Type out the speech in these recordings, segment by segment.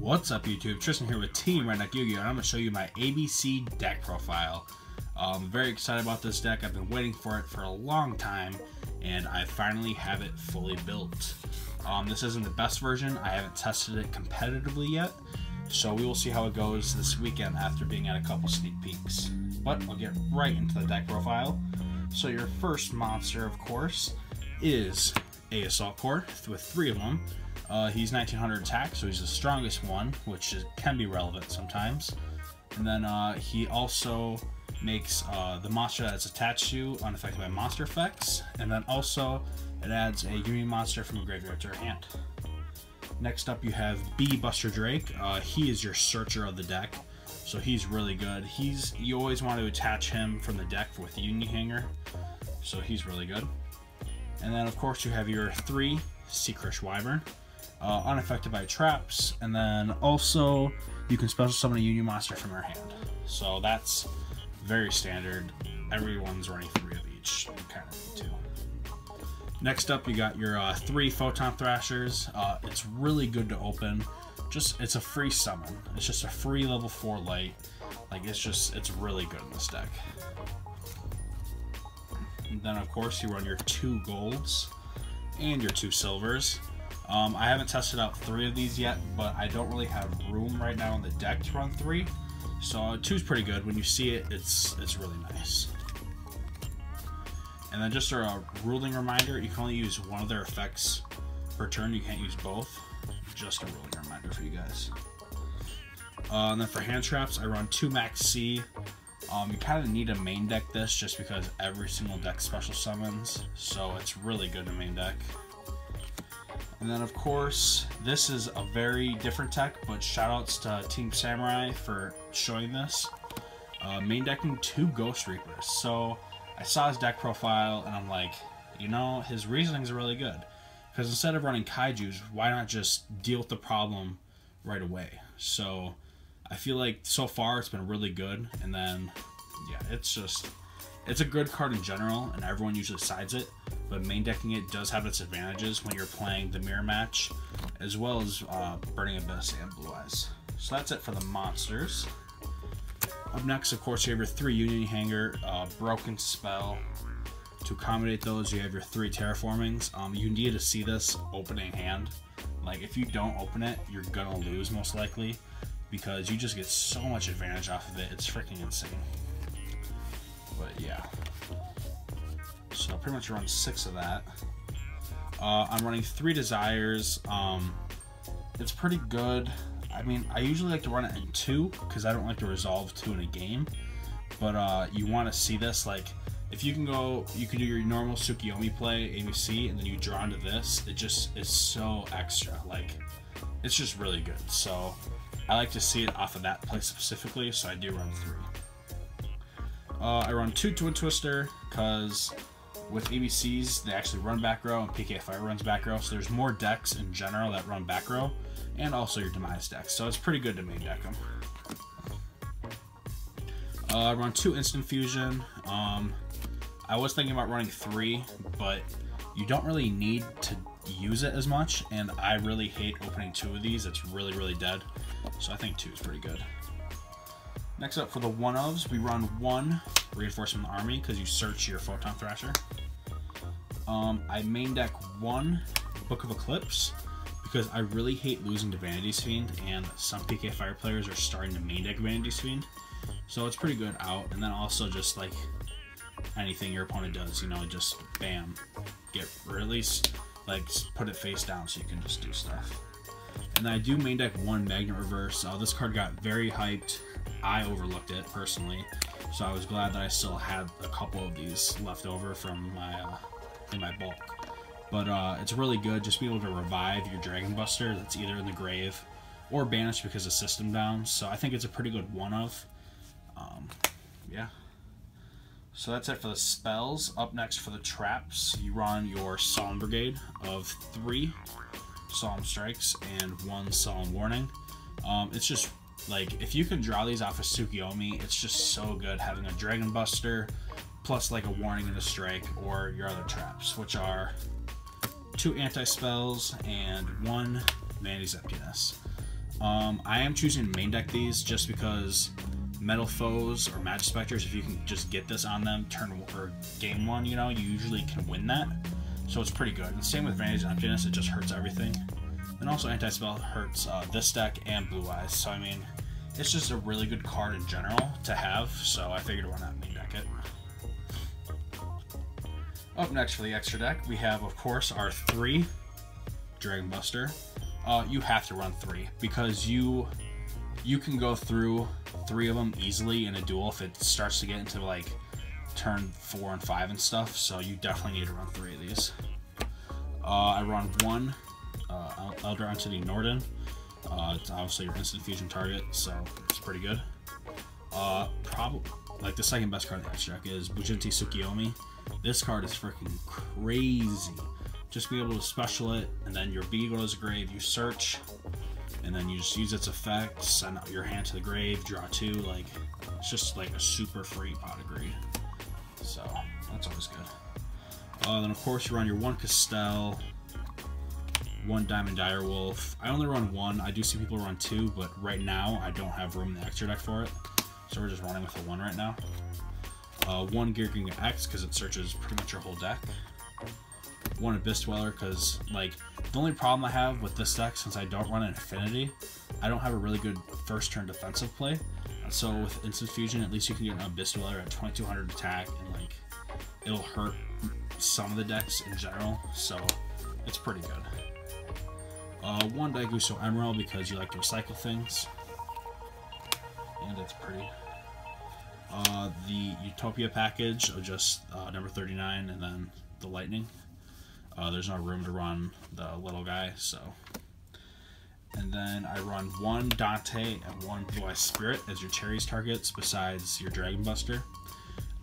What's up, YouTube? Tristan here with Team Redneck Yu-Gi-Oh! And I'm going to show you my ABC deck profile. I'm very excited about this deck. I've been waiting for it for a long time, and I finally have it fully built. This isn't the best version. I haven't tested it competitively yet, so we will see how it goes this weekend after being at a couple sneak peeks. But I'll get right into the deck profile. So your first monster, of course, is a Assault Core with 3 of them. He's 1900 attack, so he's the strongest one, which can be relevant sometimes. And then he also makes the monster that's attached to unaffected by monster effects, and then also it adds a Union monster from a graveyard to your hand. Next up you have B. Buster Drake. He is your searcher of the deck, so he's really good. You always want to attach him from the deck with Union Hanger, so he's really good. And then of course you have your 3 Seacrush Wyvern. Unaffected by traps, and then also you can special summon a Union monster from your hand. So that's very standard. Everyone's running 3 of each. You kind of need to. Next up, you got your 3 Photon Thrashers. It's really good to open. It's a free summon. It's just a free level 4 light. It's really good in this deck. And then of course you run your 2 golds and your 2 silvers. I haven't tested out 3 of these yet, but I don't really have room right now on the deck to run 3. So 2 is pretty good. When you see it, it's really nice. And then just a ruling reminder, you can only use one of their effects per turn. You can't use both. Just a ruling reminder for you guys. And then for hand traps, I run 2 Max C. You kind of need to main deck this just because every single deck special summons, so it's really good to main deck. And then of course, this is a very different deck, but shoutouts to Team Samurai for showing this. Main decking 2 Ghost Reapers. So I saw his deck profile and I'm like, you know, his reasonings are really good. Because instead of running Kaijus, why not just deal with the problem right away? So I feel like so far it's been really good. And then, yeah, it's a good card in general, and everyone usually sides it, but main decking it does have its advantages when you're playing the mirror match, as well as Burning Abyss and Blue Eyes. So that's it for the monsters. Up next, of course, you have your 3 Union Hanger, Broken Spell. To accommodate those, you have your 3 Terraformings. You need to see this opening hand. Like, if you don't open it, you're gonna lose most likely, because you just get so much advantage off of it. It's freaking insane. But yeah, so I pretty much run 6 of that. I'm running 3 Desires. It's pretty good. I mean, I usually like to run it in 2 because I don't like to resolve 2 in a game. But you want to see this, like, if you can go, you can do your normal Tsukiyomi play, ABC, and then you draw into this. It just is so extra. Like, it's just really good. So I like to see it off of that play specifically, so I do run 3. I run 2 Twin Twister because with ABCs they actually run back row and PK Fire runs back row, so there's more decks in general that run back row, and also your Demise decks, so it's pretty good to main deck them. I run 2 Instant Fusion. I was thinking about running 3, but you don't really need to use it as much, and I really hate opening 2 of these. It's really dead, so I think 2 is pretty good. Next up for the 1-ofs, we run 1 Reinforcement Army because you search your Photon Thrasher. I main deck 1 Book of Eclipse because I really hate losing to Vanity's Fiend, and some PK Fire players are starting to main deck Vanity's Fiend. So it's pretty good out, and then also just like anything your opponent does, you know, just bam, or at least like put it face down so you can just do stuff. And then I do main deck 1 Magnet Reverse. This card got very hyped. I overlooked it personally, so I was glad that I still had a couple of these left over from my bulk. But it's really good just being able to revive your Dragon Buster that's either in the grave or banished because of system down. So I think it's a pretty good 1-of. Yeah. So that's it for the spells. Up next for the traps, you run your Solemn Brigade of 3 Solemn Strikes and 1 Solemn Warning. It's just like, if you can draw these off of Tsukiyomi, it's just so good having a Dragon Buster plus like a Warning and a Strike, or your other traps, which are 2 anti-spells and 1 Vanity's Emptiness. I am choosing to main deck these just because Metal Foes or Magic Specters, if you can just get this on them game 1, you know, you usually can win that. So it's pretty good. And same with Vantage and Emptiness, it just hurts everything. And also Anti-Spell hurts this deck and Blue Eyes. So I mean, it's just a really good card in general to have, so I figured why not main deck it. Up next for the extra deck, we have, of course, our 3 Dragon Buster. You have to run 3 because you can go through 3 of them easily in a duel if it starts to get into like turn 4 and 5 and stuff. So you definitely need to run 3 of these. I run 1 Elder Entity Norden. It's obviously your instant fusion target, so it's pretty good. Probably like the second best card in the extra deck is Bujinti Tsukiyomi. This card is freaking crazy. Just be able to special it, and then your B goes to the grave, you search, and then you just use its effects, send out your hand to the grave, draw 2. Like, it's just like a super free pot of greed. So that's always good. Then of course you run your 1 Castell, 1 Diamond Direwolf. I only run 1. I do see people run 2, but right now I don't have room in the extra deck for it, so we're just running with a 1 right now. 1 Geargiga X because it searches pretty much your whole deck. 1 Abyss Dweller because, like, the only problem I have with this deck, since I don't run an Infinity, I don't have a really good first turn defensive play. So with Instant Fusion, at least you can get an Abyss Dweller at 2200 attack, and like, it'll hurt some of the decks in general, so it's pretty good. 1 Daigusto Emerald because you like to recycle things, and it's pretty. The Utopia package of just number 39 and then the Lightning. There's no room to run the little guy, so. And then I run 1 Dante and 1 Blue Eyes Spirit as your cherries targets besides your Dragon Buster.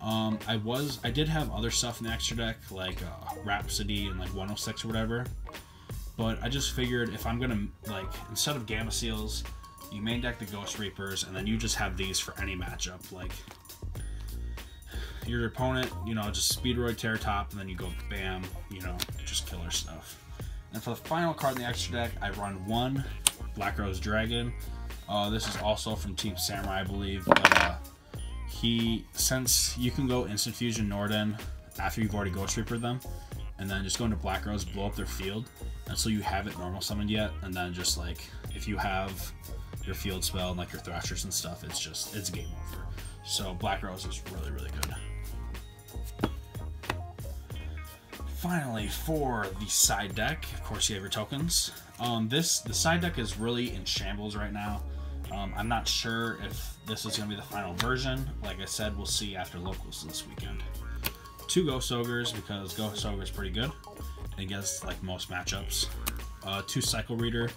I did have other stuff in the extra deck like Rhapsody and like 106 or whatever, but I just figured if I'm gonna, like, instead of Gamma Seals, you main deck the Ghost Reapers and then you just have these for any matchup. Like, your opponent, you know, just Speedroid Terror Top, and then you go bam, you know, just killer stuff. And for the final card in the extra deck, I run 1 Black Rose Dragon. This is also from Team Samurai, I believe, but since you can go Instant Fusion Norden after you've already Ghost Reaper them, and then just go into Black Rose, blow up their field until you haven't normal summoned yet, and then just like, if you have your field spell and like your Thrashers and stuff, it's game over. So Black Rose is really, really good. Finally, for the side deck, of course you have your tokens. The side deck is really in shambles right now. I'm not sure if this is going to be the final version. Like I said, we'll see after locals this weekend. 2 Ghost Ogres because Ghost Ogre is pretty good against like most matchups. 2 Cycle Reader.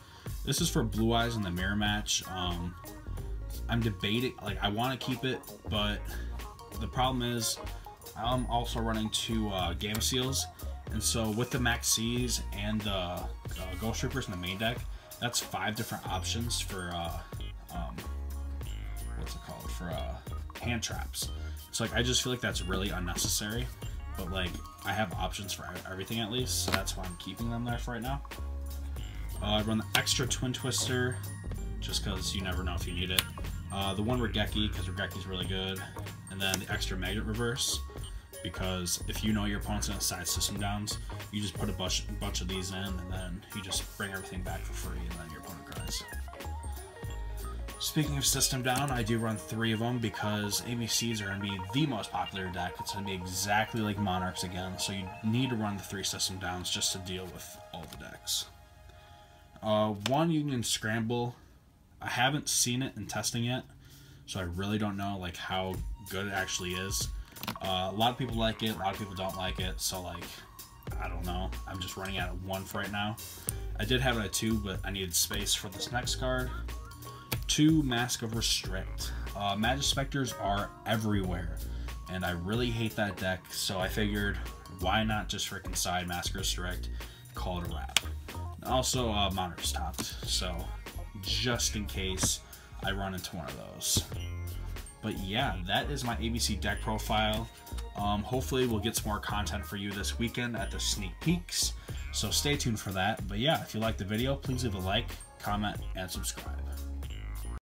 This is for Blue Eyes in the mirror match. I'm debating, like, I want to keep it, but the problem is I'm also running 2 Gamma Seals. And so with the Max C's and the Ghost Troopers in the main deck, that's 5 different options for hand traps. So like, I just feel like that's really unnecessary, but like, I have options for everything at least, so that's why I'm keeping them there for right now. I run the extra Twin Twister just because you never know if you need it. The 1 Regeki because Regeki's really good, and then the extra Magnet Reverse because if you know your opponent's gonna side system downs, you just put a bunch of these in, and then you just bring everything back for free, and then your opponent cries. Speaking of system down, I do run 3 of them because ABCs are going to be the most popular deck. It's going to be exactly like Monarchs again, so you need to run the 3 system downs just to deal with all the decks. 1 Union Scramble. I haven't seen it in testing yet, so I really don't know like how good it actually is. A lot of people like it, a lot of people don't like it, so like, I don't know. I'm just running out of 1 for right now. I did have it at 2, but I needed space for this next card. 2 Mask of Restrict. Magic Specters are everywhere, and I really hate that deck, so I figured, why not just freaking side Mask of Restrict, call it a wrap. Also, Monarch's topped, so just in case I run into one of those. But yeah, that is my ABC deck profile. Hopefully we'll get some more content for you this weekend at the sneak peeks, so stay tuned for that. But yeah, if you liked the video, please leave a like, comment, and subscribe.